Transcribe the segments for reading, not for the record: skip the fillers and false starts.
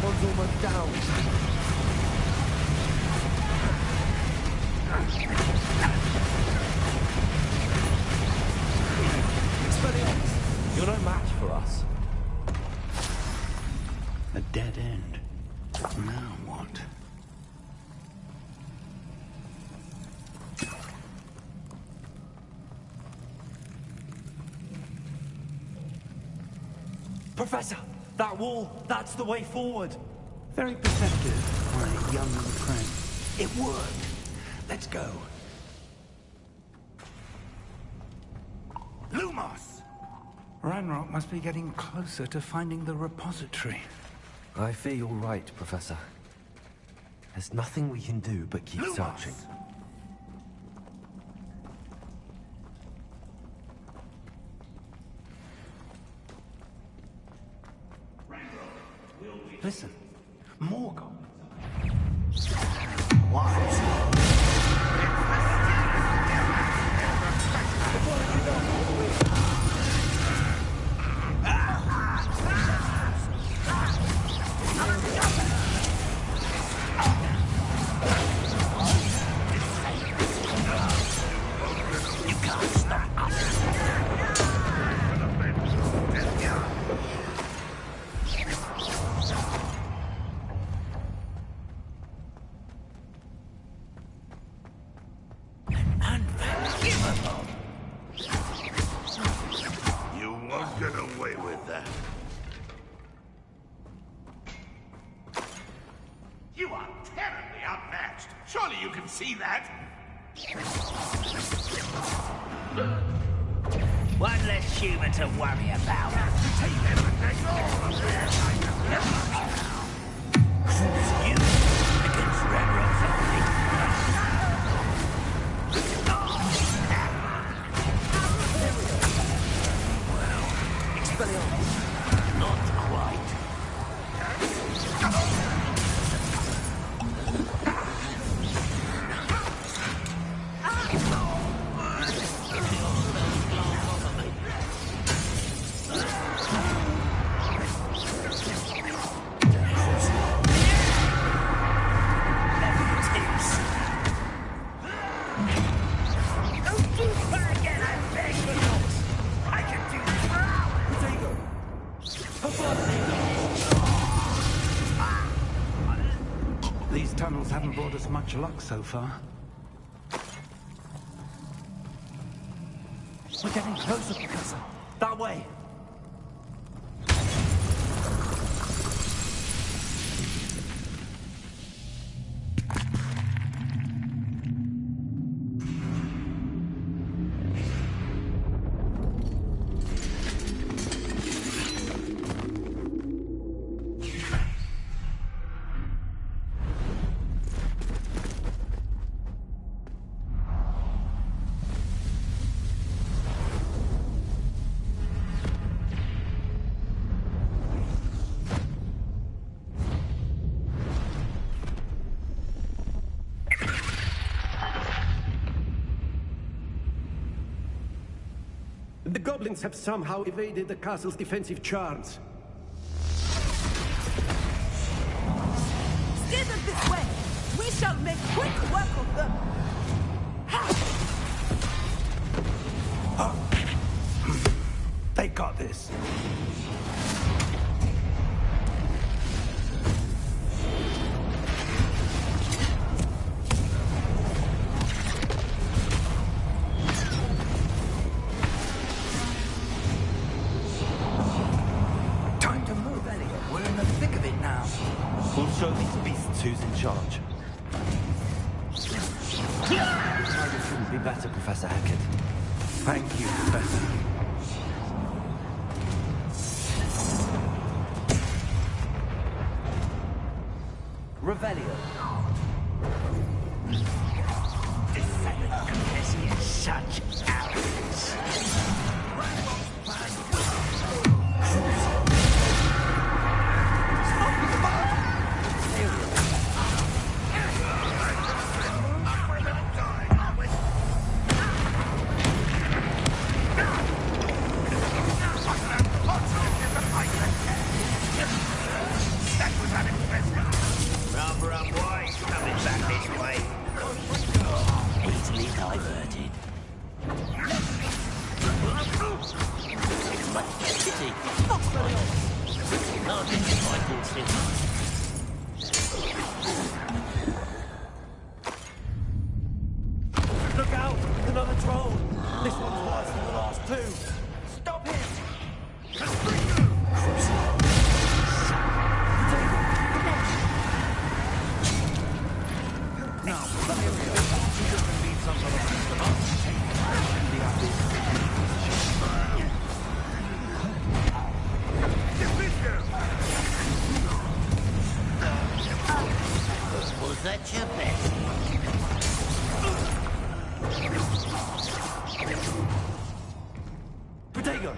One's almost down. Expelliarmus, you're no match for us. A dead end. Now what? Professor, that wall, that's the way forward. Very perceptive, my young friend. It worked. Let's go. Lumos! Ranrock must be getting closer to finding the repository. I fear you're right, Professor. There's nothing we can do but keep searching. Listen, more goblins. See that? One less human to worry about. Take everything all of this. You against Ranrock's army. Well, Expelliarmus. Not quite. These tunnels haven't brought us much luck so far. We're getting closer, Professor. That way. The goblins have somehow evaded the castle's defensive charms. Steer them this way! We shall make quick work of them! They got this. We'll show these beasts who's in charge. This couldn't be better, Professor Hackett. Thank you, Professor. Revelio. This silent confessing is such arrogance. That was unexpected. diverted. Much pity. I'll get my horses. Look out! Another troll! This one's worse than the last two! Stop him! Now, let me read. You just need some sort of response. Was that your best? Potato!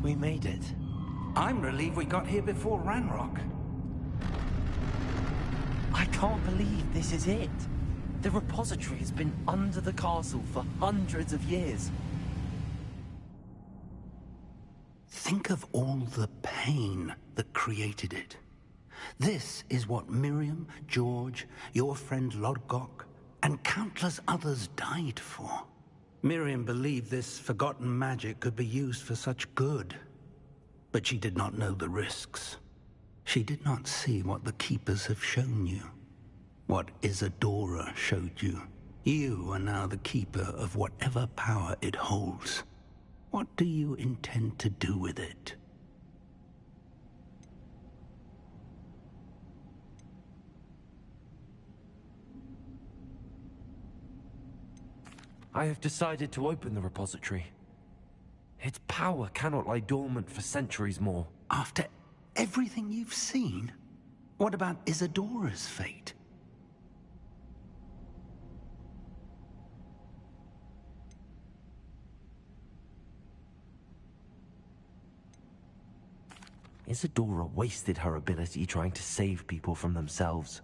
We made it. I'm relieved we got here before Ranrock. I can't believe this is it. The repository has been under the castle for hundreds of years. Think of all the pain that created it. This is what Miriam, George, your friend Lodgok, and countless others died for. Miriam believed this forgotten magic could be used for such good. But she did not know the risks. She did not see what the Keepers have shown you. What Isadora showed you. You are now the Keeper of whatever power it holds. What do you intend to do with it? I have decided to open the repository. Its power cannot lie dormant for centuries more. After everything you've seen, what about Isadora's fate? Isadora wasted her ability trying to save people from themselves.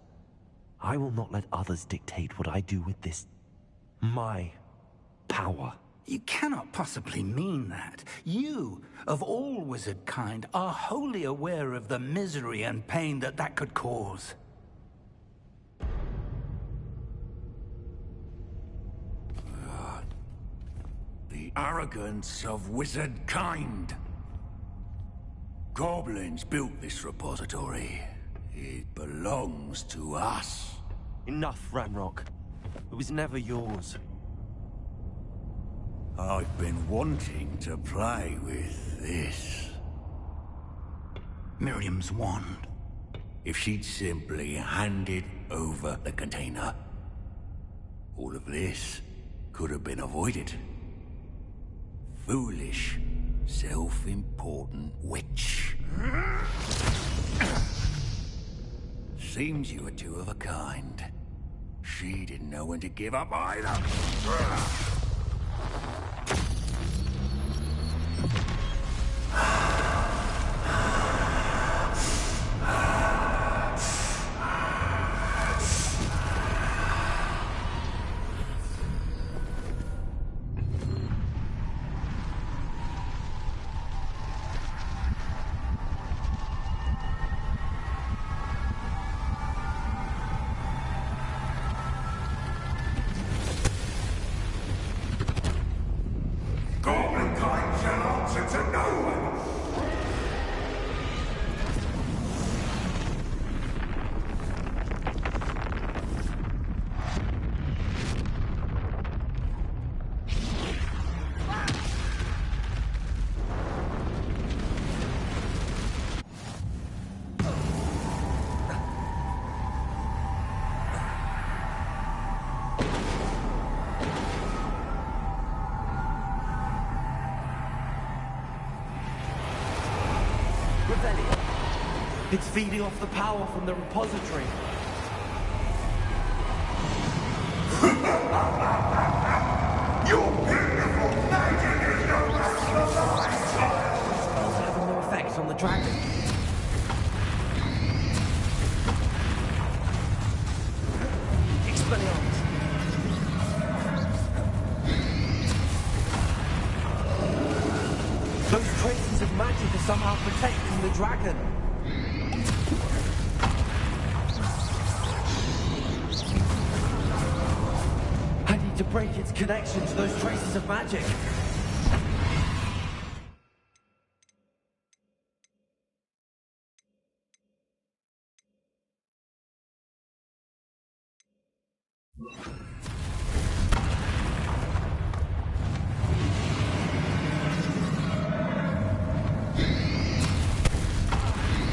I will not let others dictate what I do with this... my power. You cannot possibly mean that. You, of all wizard kind, are wholly aware of the misery and pain that could cause. The arrogance of wizard kind. Goblins built this repository. It belongs to us. Enough, Ranrock. It was never yours. I've been wanting to play with this. Miriam's wand. If she'd simply handed over the container, all of this could have been avoided. Foolish, self-important witch. Seems you were two of a kind. She didn't know when to give up either. It's feeding off the power from the repository. Your beautiful magic is no longer alive, child! It's having no effect on the dragon. Expelliarmus. Those traces of magic are somehow protecting the dragon. I need to break its connection to those traces of magic.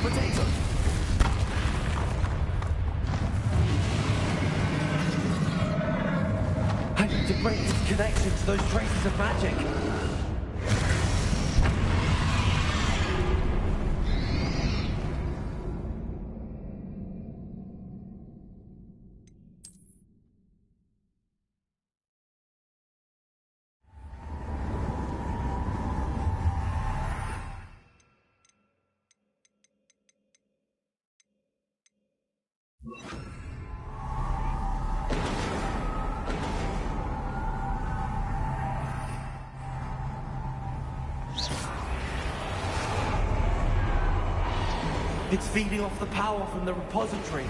Potato. I need to break its connection to those traces of magic. It's feeding off the power from the repository.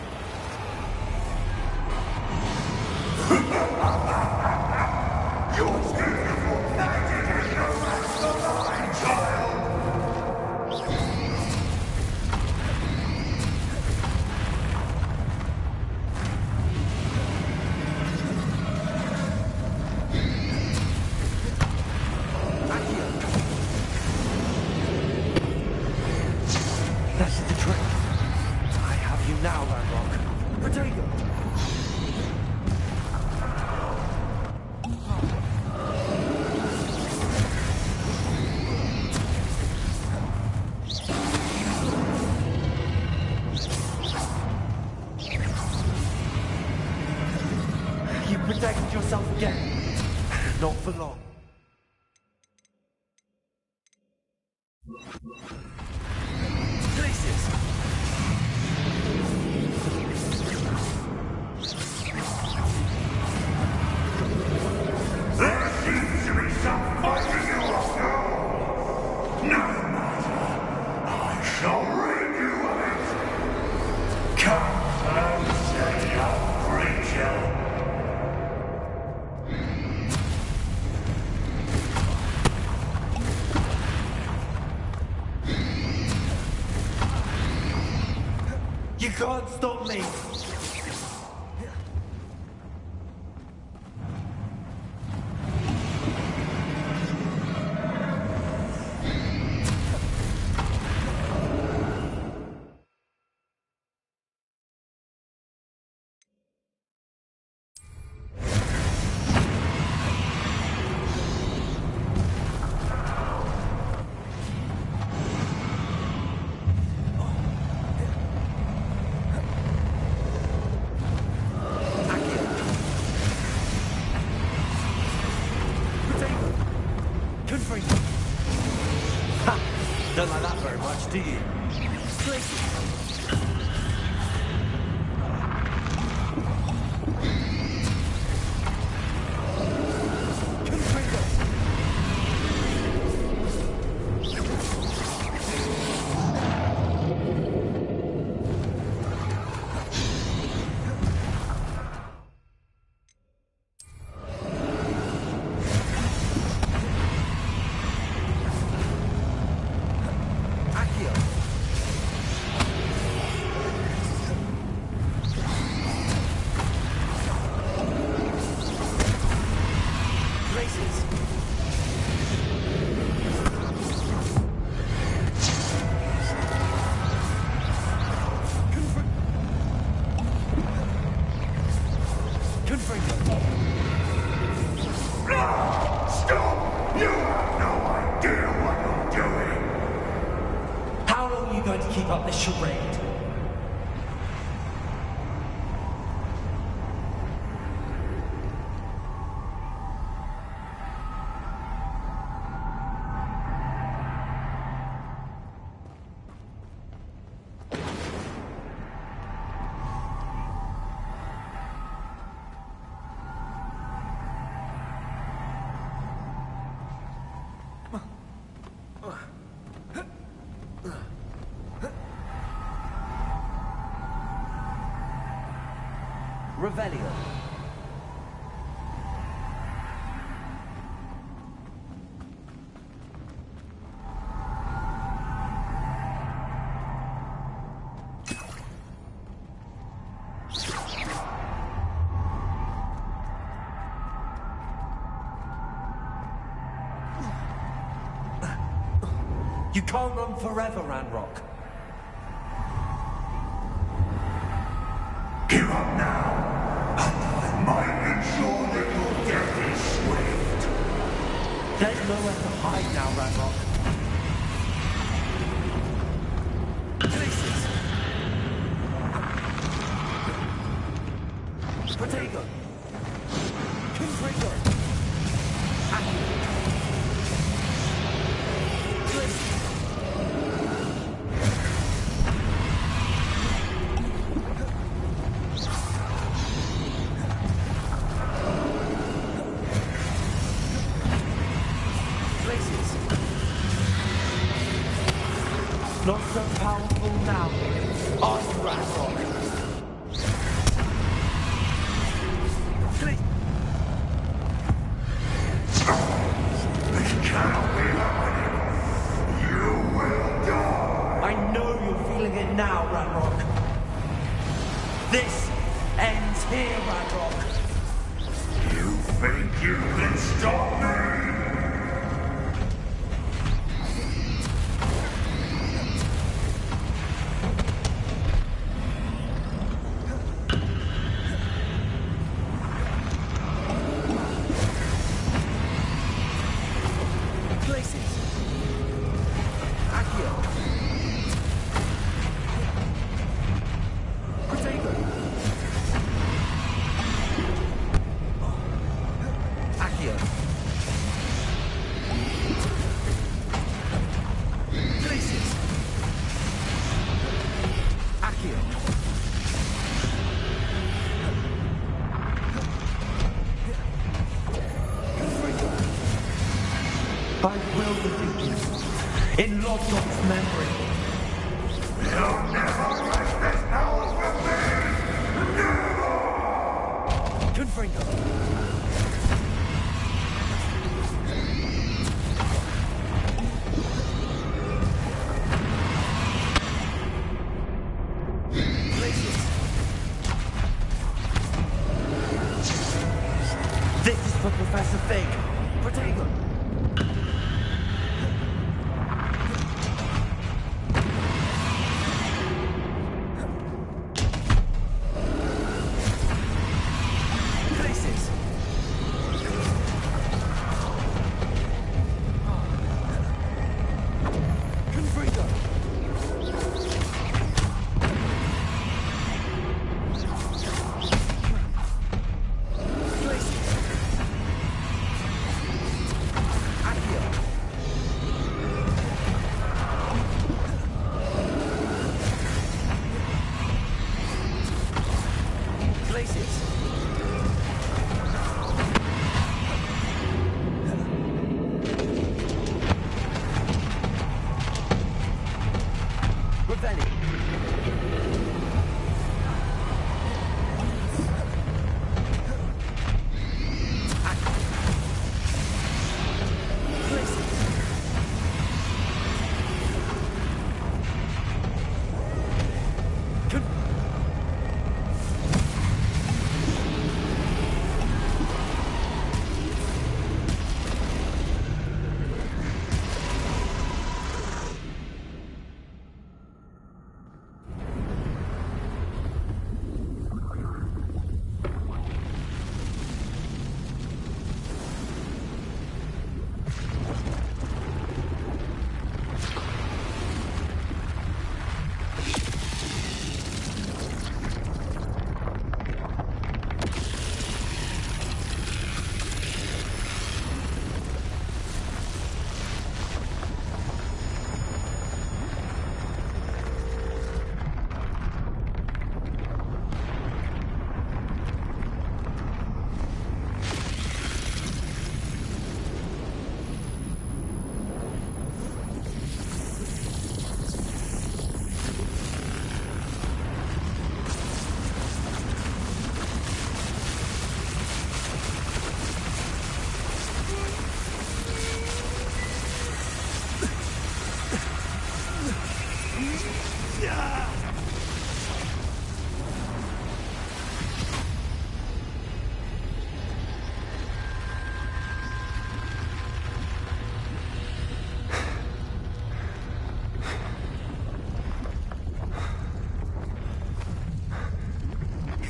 Your beautiful magic is no longer alive, child! That's the trick. I have you now, Ranrock. Potato. You protected yourself again. Not for long. Places. There seems to be some fighting you after all. No matter. I shall rid you of it. Come closer, young creature. can't stop me! Don't like that very much, do you? Stop! You have no idea what you're doing! How long are you going to keep up this charade? Revelio. You can't run forever, Ranrock. Give up now, and I might ensure that your death is swift. There's nowhere to hide now, Ranrock. Places. Protego. Confringo. Not so powerful now. On Ranrock. This cannot be happening. You will die. I know you're feeling it now, Ranrock. This ends here, Ranrock. You think you can stop me? I will defeat you in Lodgok's memory. You'll never write this hours with me! Never! Confringo. Places. Professor Fig! Protect them! Places! Confringo!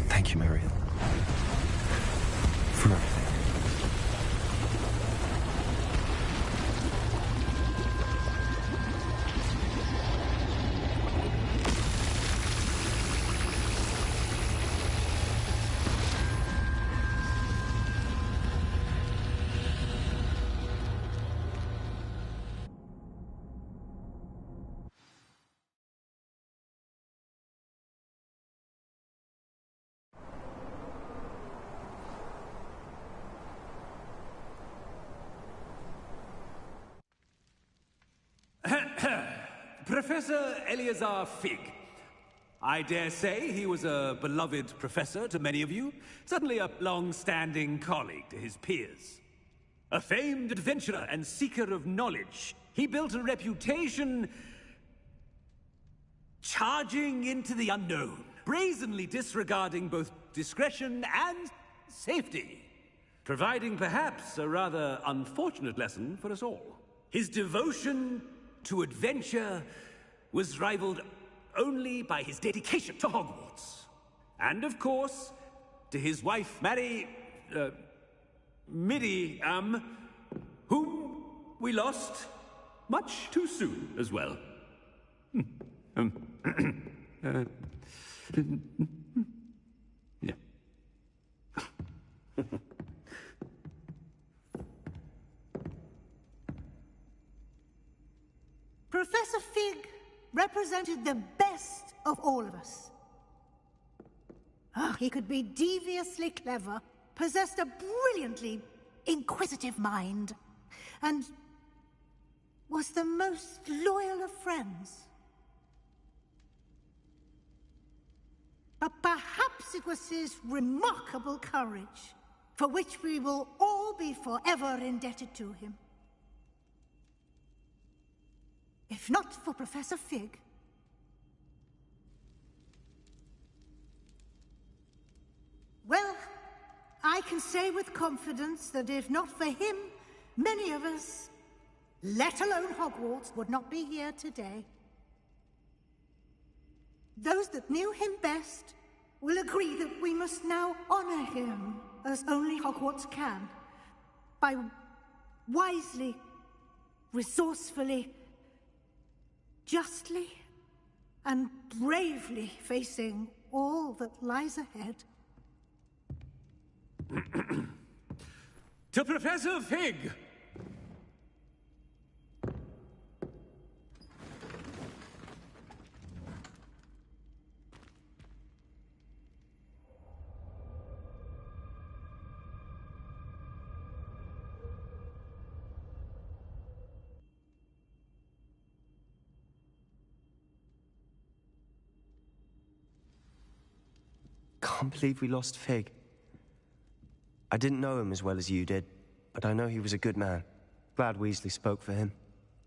Thank you, Marion. For everything. Professor Eleazar Fig. I dare say he was a beloved professor to many of you, certainly a long-standing colleague to his peers. A famed adventurer and seeker of knowledge, he built a reputation charging into the unknown, brazenly disregarding both discretion and safety, providing perhaps a rather unfortunate lesson for us all. His devotion to adventure was rivaled only by his dedication to Hogwarts. And of course, to his wife, Midi, whom we lost much too soon as well. Yeah. Professor Fig represented the best of all of us. He could be deviously clever, possessed a brilliantly inquisitive mind, and was the most loyal of friends. But perhaps it was his remarkable courage, for which we will all be forever indebted to him. If not for Professor Fig, well, I can say with confidence that if not for him, many of us, let alone Hogwarts, would not be here today. Those that knew him best will agree that we must now honor him as only Hogwarts can, by wisely, resourcefully, justly, and bravely facing all that lies ahead. To Professor Fig! Can't believe we lost Fig. I didn't know him as well as you did, but I know he was a good man. Glad Weasley spoke for him.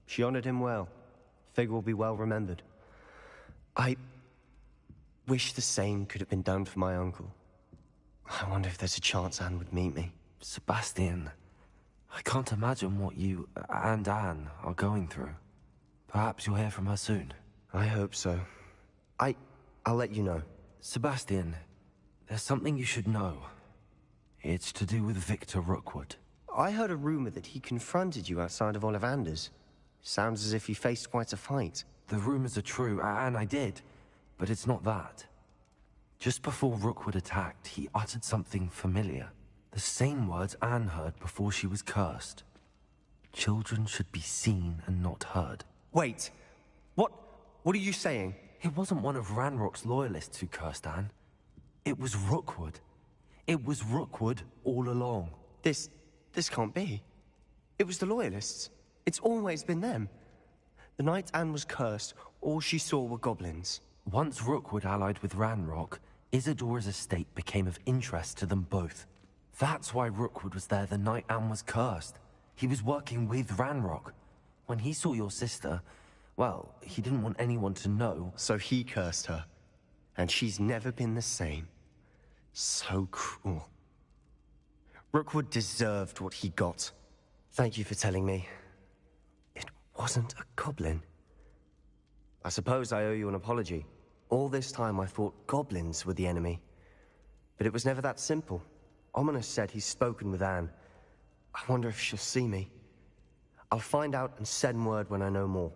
She honored him well. Fig will be well remembered. I wish the same could have been done for my uncle. I wonder if there's a chance Anne would meet me. Sebastian, I can't imagine what you and Anne are going through. Perhaps you'll hear from her soon. I hope so. I'll let you know. Sebastian, there's something you should know. It's to do with Victor Rookwood. I heard a rumor that he confronted you outside of Ollivander's. Sounds as if he faced quite a fight. The rumors are true, and I did, but it's not that. Just before Rookwood attacked, he uttered something familiar. The same words Anne heard before she was cursed. Children should be seen and not heard. Wait, what are you saying? It wasn't one of Ranrock's loyalists who cursed Anne. It was Rookwood. It was Rookwood all along. This can't be. It was the Loyalists. It's always been them. The night Anne was cursed, all she saw were goblins. Once Rookwood allied with Ranrock, Isadora's estate became of interest to them both. That's why Rookwood was there the night Anne was cursed. He was working with Ranrock. When he saw your sister, well, he didn't want anyone to know. So he cursed her. And she's never been the same. So cruel. Rookwood deserved what he got. Thank you for telling me. It wasn't a goblin. I suppose I owe you an apology. All this time I thought goblins were the enemy. But it was never that simple. Ominous said he's spoken with Anne. I wonder if she'll see me. I'll find out and send word when I know more.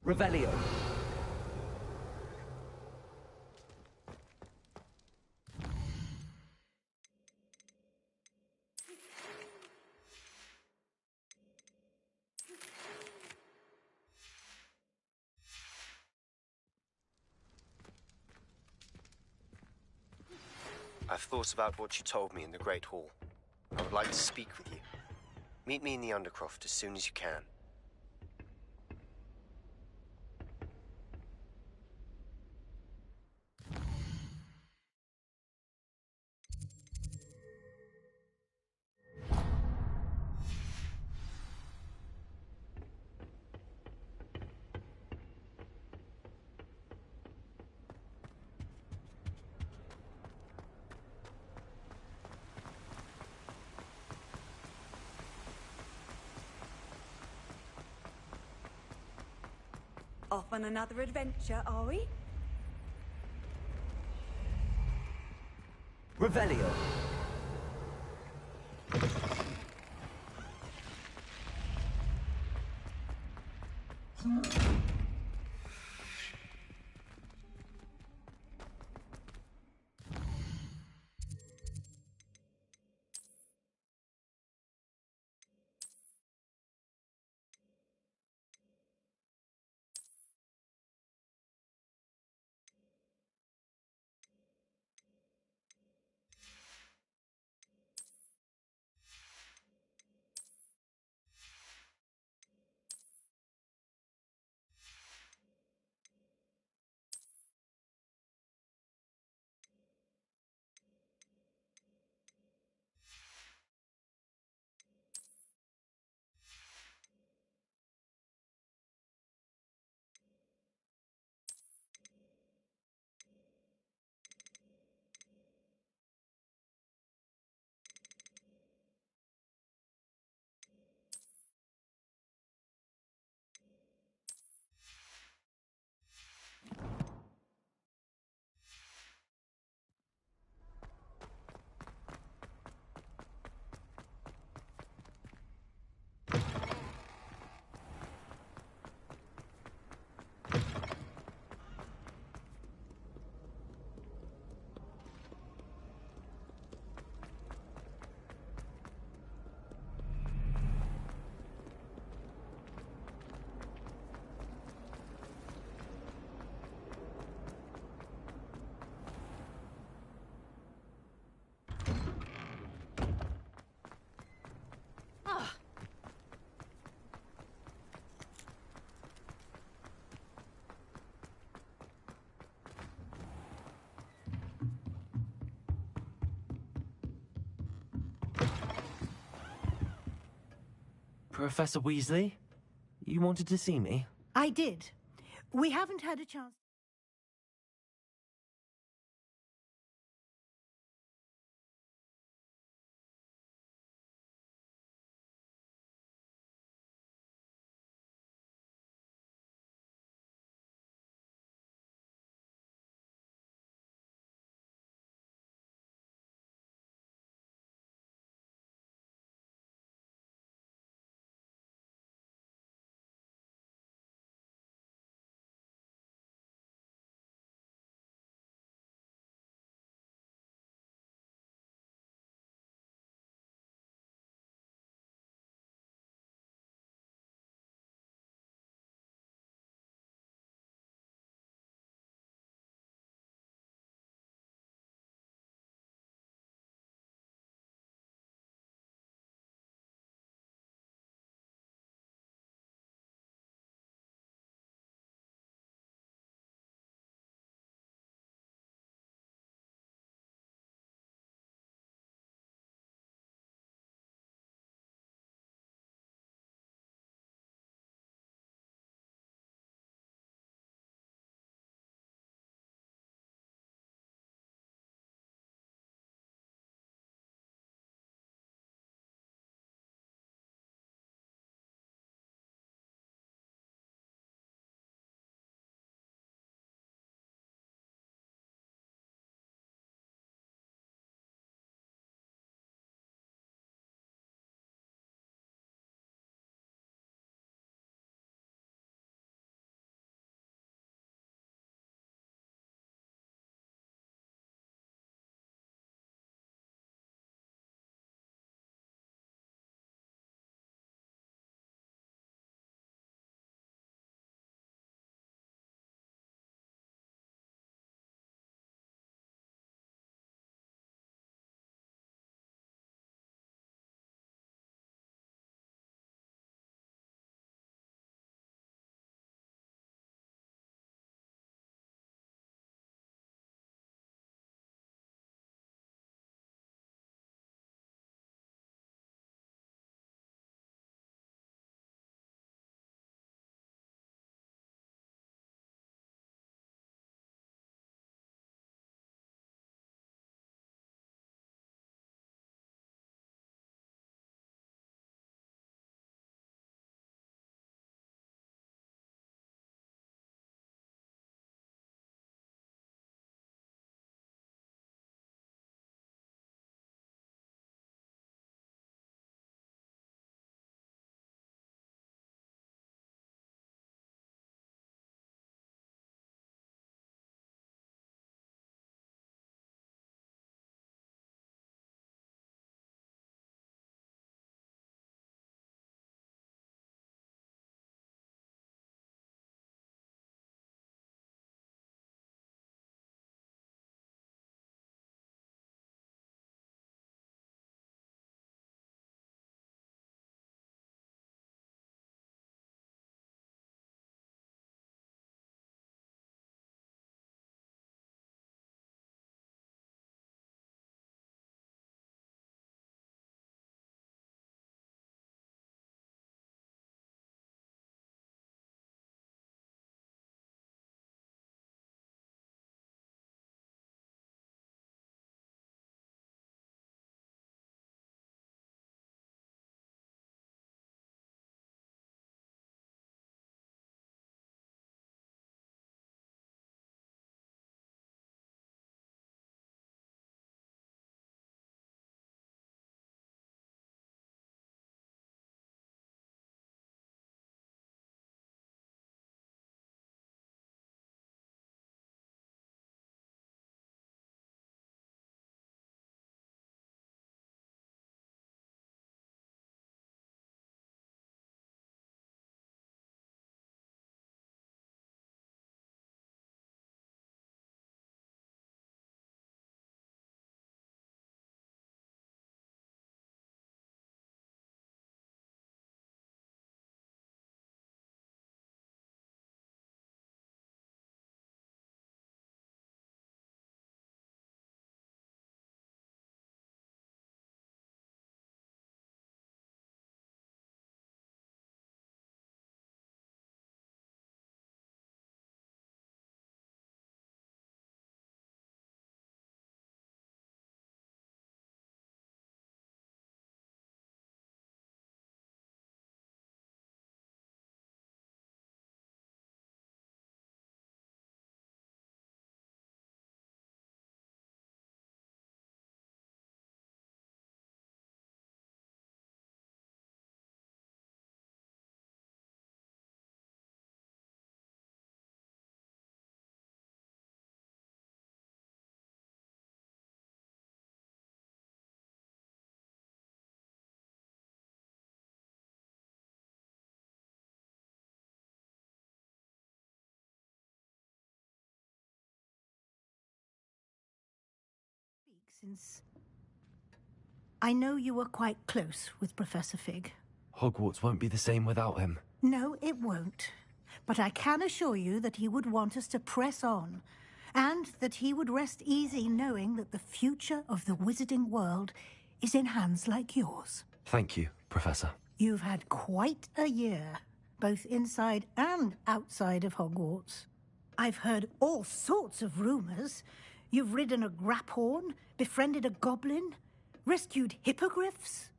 Revelio. I've thought about what you told me in the Great Hall. I would like to speak with you. Meet me in the Undercroft as soon as you can. Off on another adventure, are we? Revelio. Professor Weasley, you wanted to see me? I did. We haven't had a chance. since I know you were quite close with Professor Fig. Hogwarts won't be the same without him. No, it won't. But I can assure you that he would want us to press on, and that he would rest easy knowing that the future of the wizarding world is in hands like yours. Thank you, Professor. You've had quite a year, both inside and outside of Hogwarts. I've heard all sorts of rumors. You've ridden a grapphorn, befriended a goblin, rescued hippogriffs,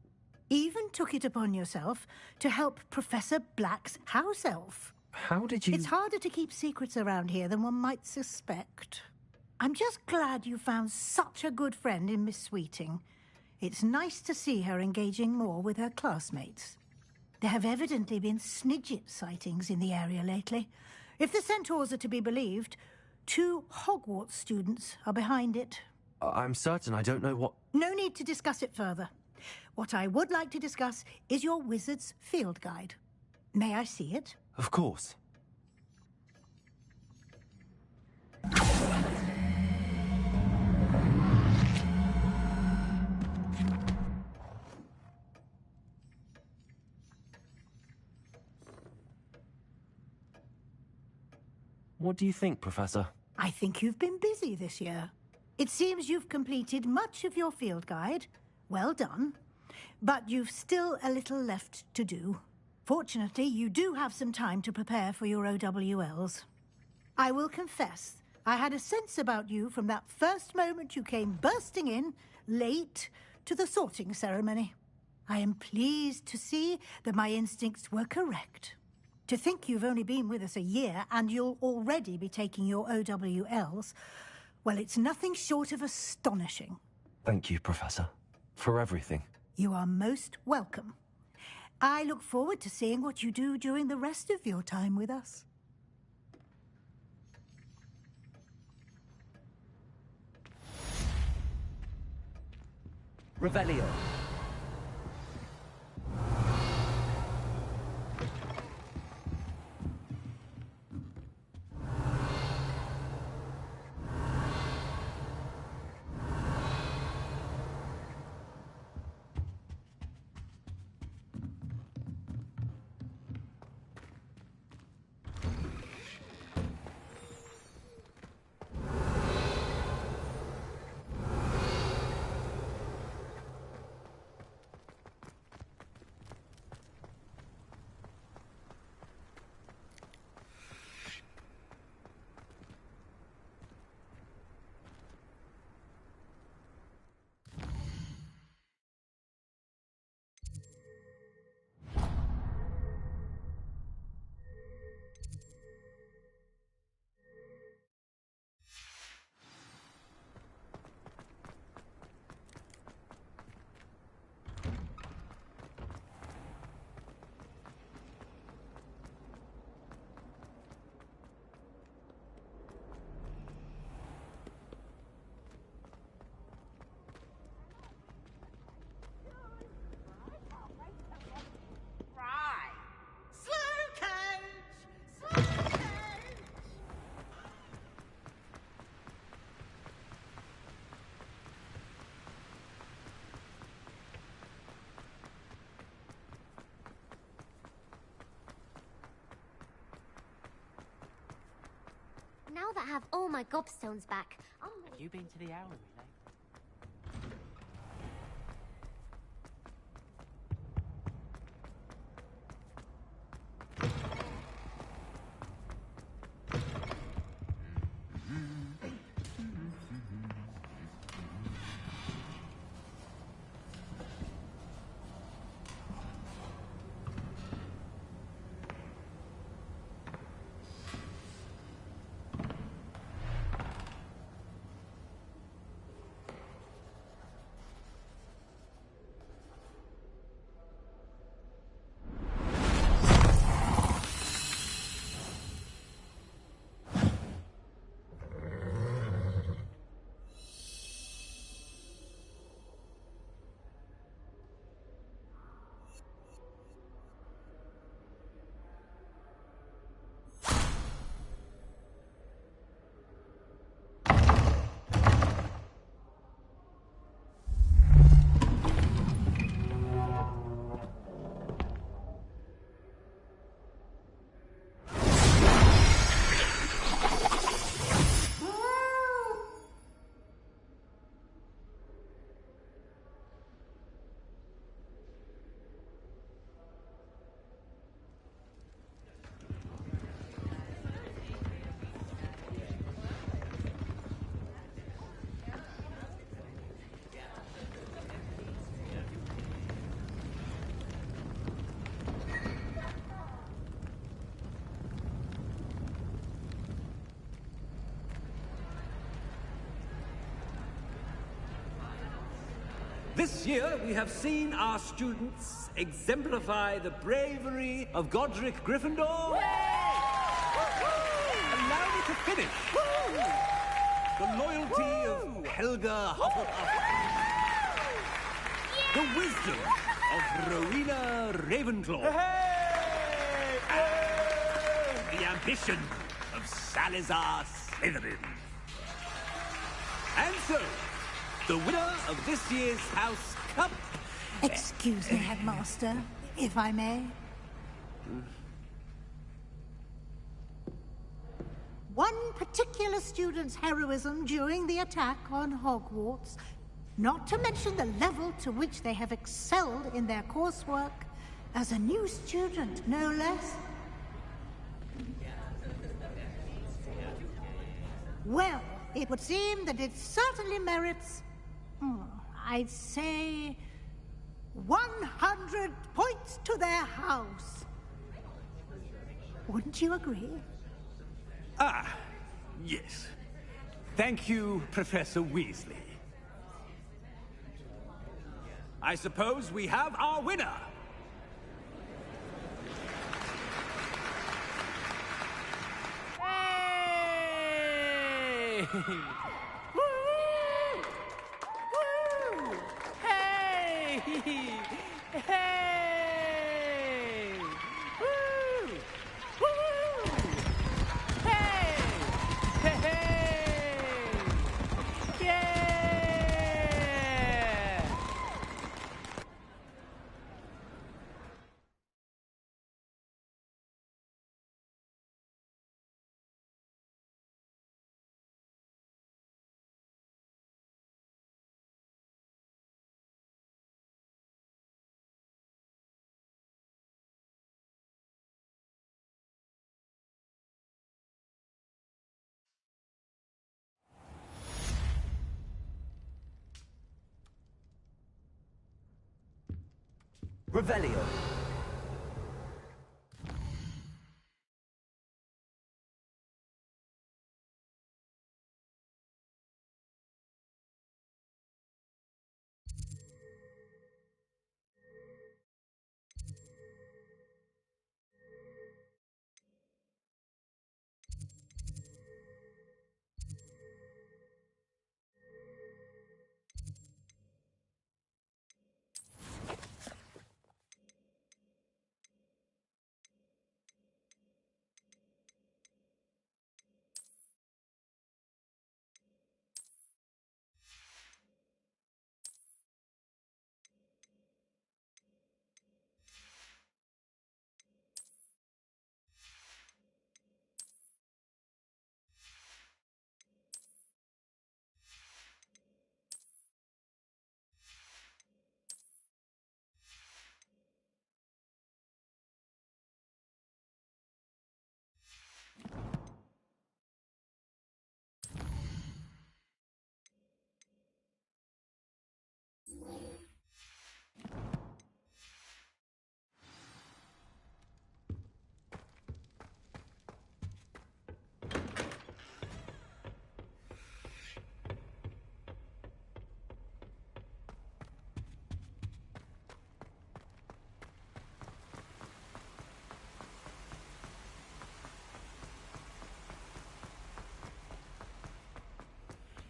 even took it upon yourself to help Professor Black's house elf. How did you... It's harder to keep secrets around here than one might suspect. I'm just glad you found such a good friend in Miss Sweeting. It's nice to see her engaging more with her classmates. There have evidently been Snidget sightings in the area lately. If the centaurs are to be believed, 2 Hogwarts students are behind it. I'm certain I don't know what... No need to discuss it further. What I would like to discuss is your wizard's field guide. May I see it? Of course. What do you think, Professor? I think you've been busy this year. It seems you've completed much of your field guide. Well done. But you've still a little left to do. Fortunately, you do have some time to prepare for your OWLs. I will confess, I had a sense about you from that first moment you came bursting in, late, to the sorting ceremony. I am pleased to see that my instincts were correct. To think you've only been with us a year and you'll already be taking your OWLs, well, it's nothing short of astonishing. Thank you, Professor, for everything. You are most welcome. I look forward to seeing what you do during the rest of your time with us. Revelio. Now that I have all my gobstones back, Have you been to the hour relay? This year, we have seen our students exemplify the bravery of Godric Gryffindor. Allow me to finish. The loyalty of Helga Hufflepuff. The wisdom of Rowena Ravenclaw. And the ambition of Salazar Slytherin. And so, the winner of this year's House Cup... Excuse me, Headmaster, if I may. One particular student's heroism during the attack on Hogwarts, not to mention the level to which they have excelled in their coursework, as a new student, no less. Well, it would seem that it certainly merits, I'd say, 100 points to their house. Wouldn't you agree? Ah, yes. Thank you, Professor Weasley. I suppose we have our winner. Hey! Woo! Woo! Hey! Hey! Woo! Woo! Hey! Hey! Yeah! Revelio.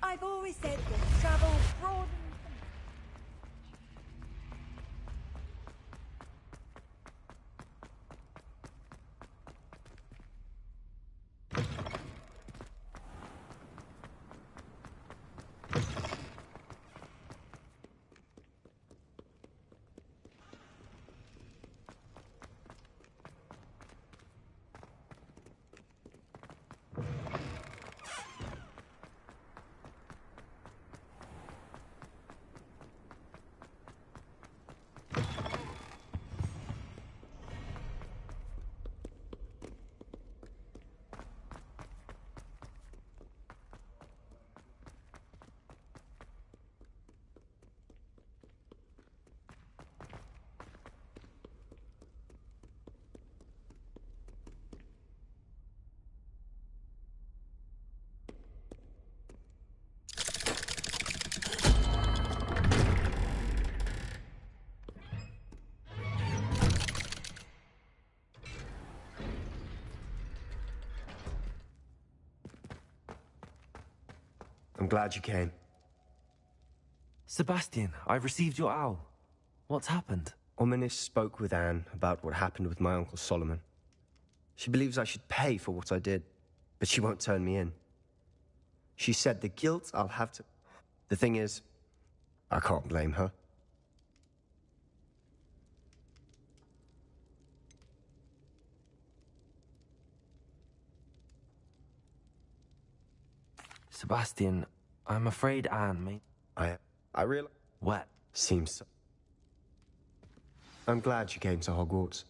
I've always said that travel broadens. I'm glad you came. Sebastian, I received your owl. What's happened? Omnis spoke with Anne about what happened with my Uncle Solomon. She believes I should pay for what I did, but she won't turn me in. She said the guilt I'll have to... The thing is, I can't blame her. Sebastian, I'm afraid Anne may... I realize... What? Seems so. I'm glad you came to Hogwarts.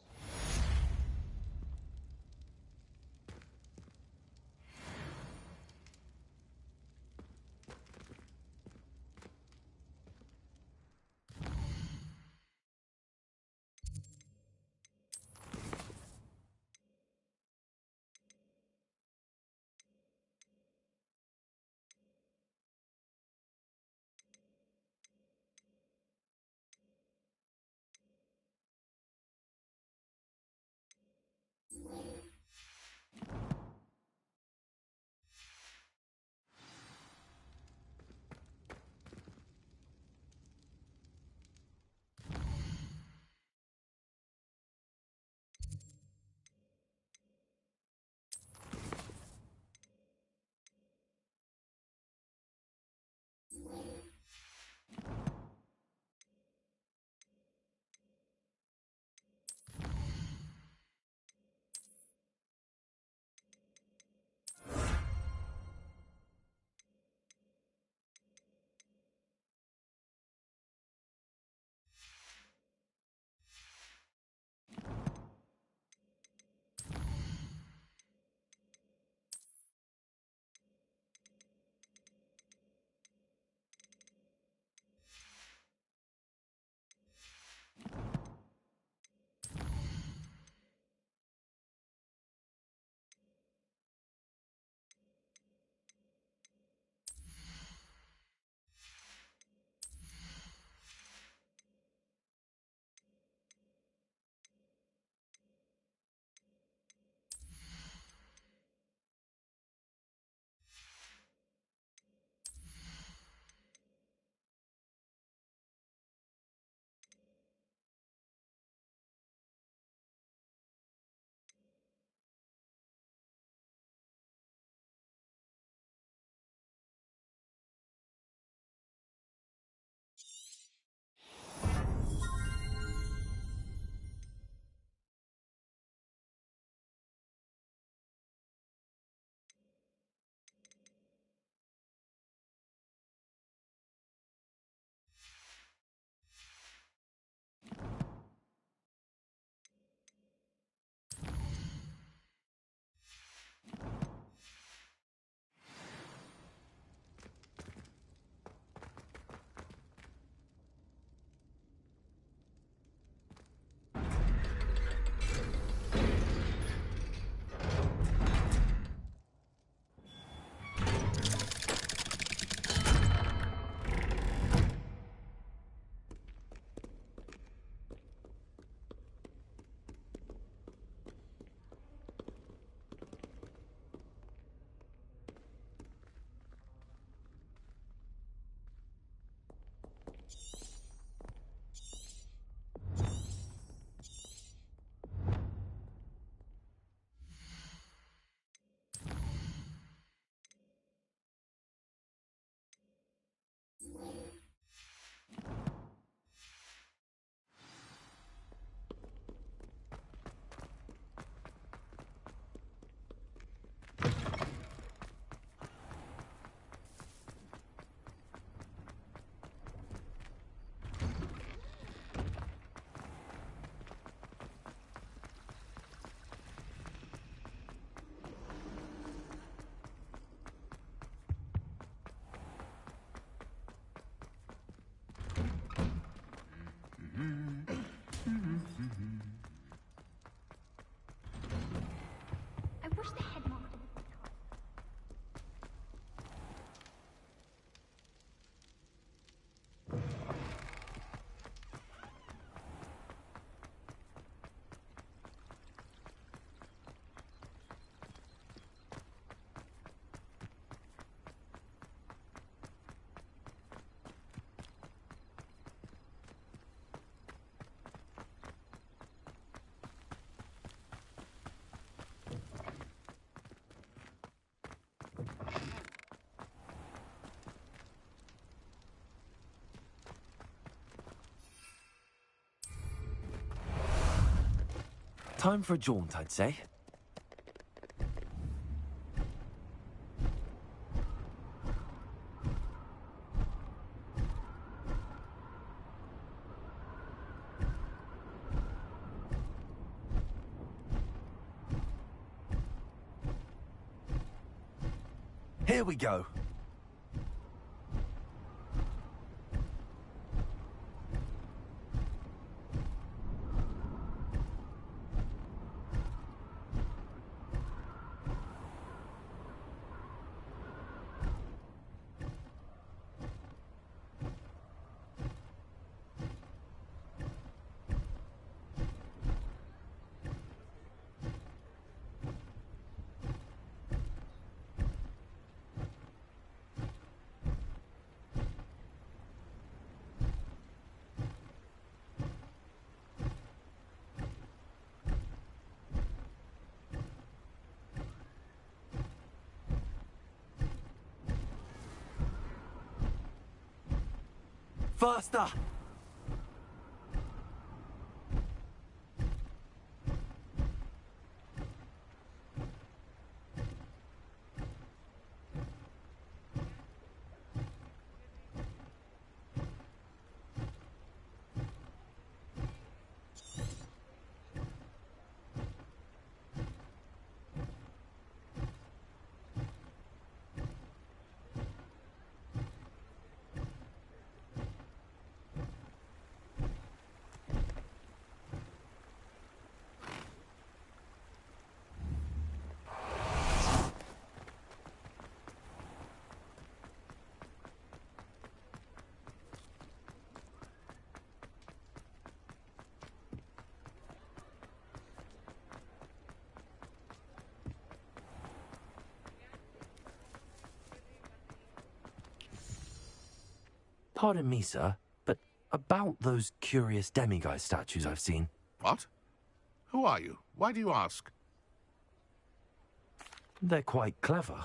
Time for a jaunt, I'd say. Here we go. Faster! Pardon me, sir, but about those curious demiguise statues I've seen. What? Who are you? Why do you ask? They're quite clever.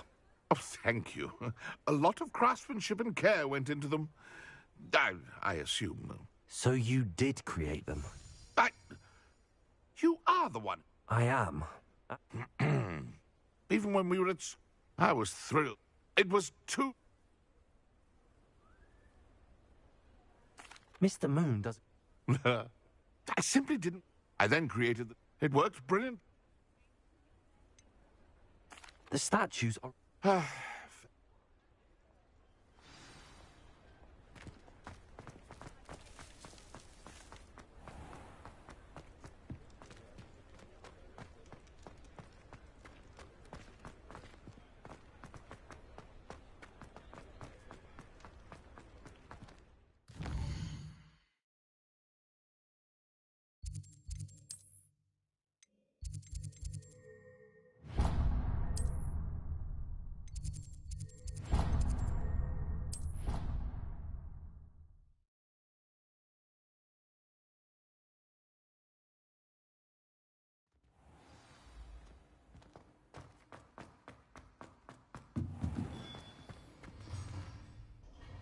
Oh, thank you. A lot of craftsmanship and care went into them. I assume. So you did create them? You are the one. I am. Even when we were at... I was thrilled. It was too... Mr. Moon does... I simply didn't... I then created... It worked brilliant. The statues are...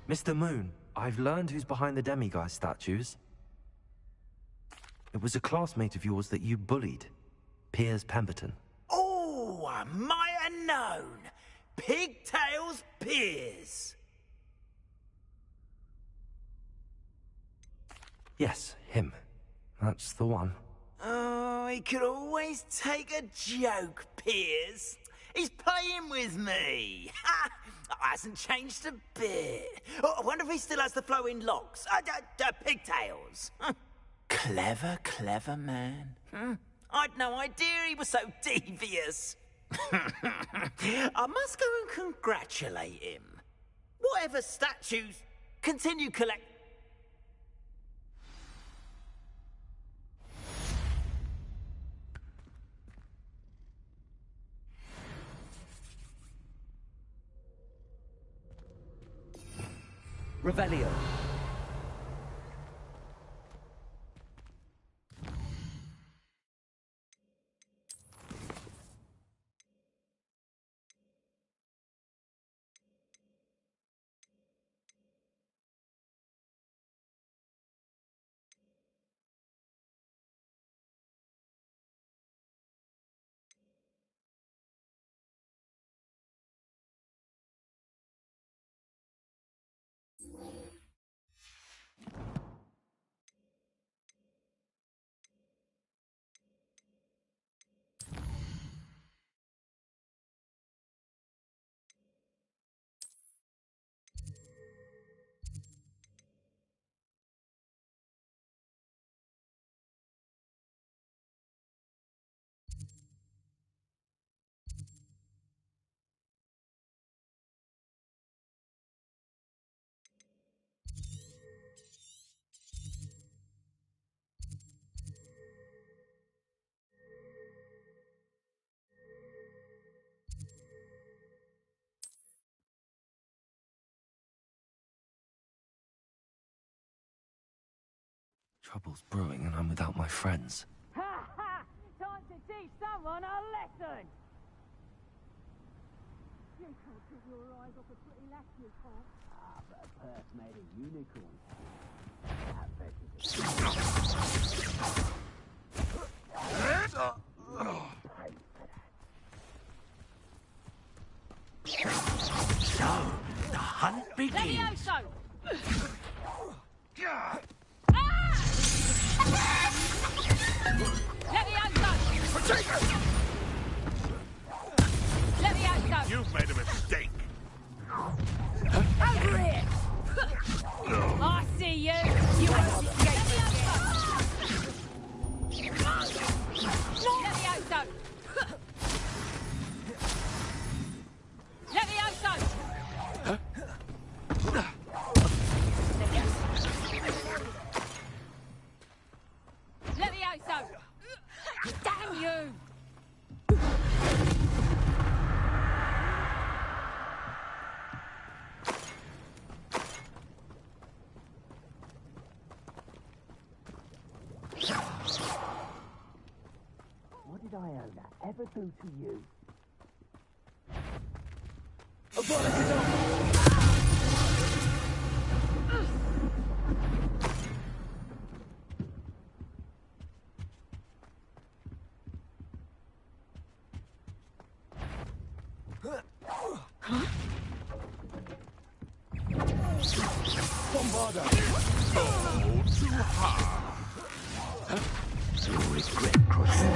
Mr. Moon, I've learned who's behind the demiguise statues. It was a classmate of yours that you bullied, Piers Pemberton. Oh, I might have known. Pigtails Piers. Yes, him. That's the one. Oh, he could always take a joke, Piers. He's playing with me. Ha! Hasn't changed a bit. Oh, I wonder if he still has the flowing locks. Pigtails. Clever, clever man. I'd no idea he was so devious. I must go and congratulate him. Whatever statues, continue collect... Revelio. Trouble's brewing and I'm without my friends. Ha ha! Time to teach someone a lesson! You can't keep your eyes off a pretty lass, you can't. Ah, but a purse made of unicorn. So, the hunt begins. Levioso! Levioso! Levioso! You've made a mistake. Over here! I see you! You won't escape me again! Levioso! Levioso! Levioso! Damn you! What did Iona ever do to you? Bombarda! Go too hard. You'll regret crossing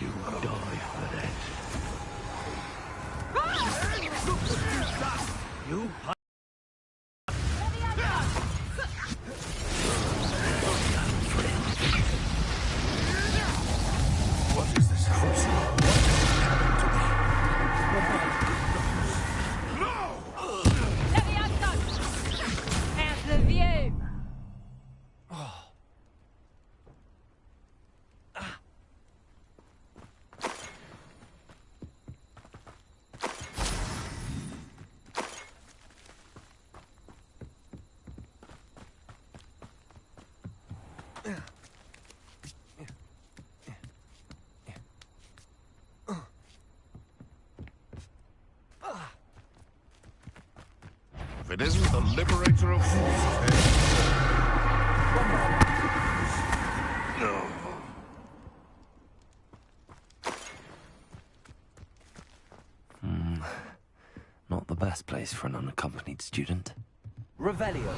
You will die for that. You What is this? How's the view? If it isn't the liberator of fools. Not the best place for an unaccompanied student. Revelio.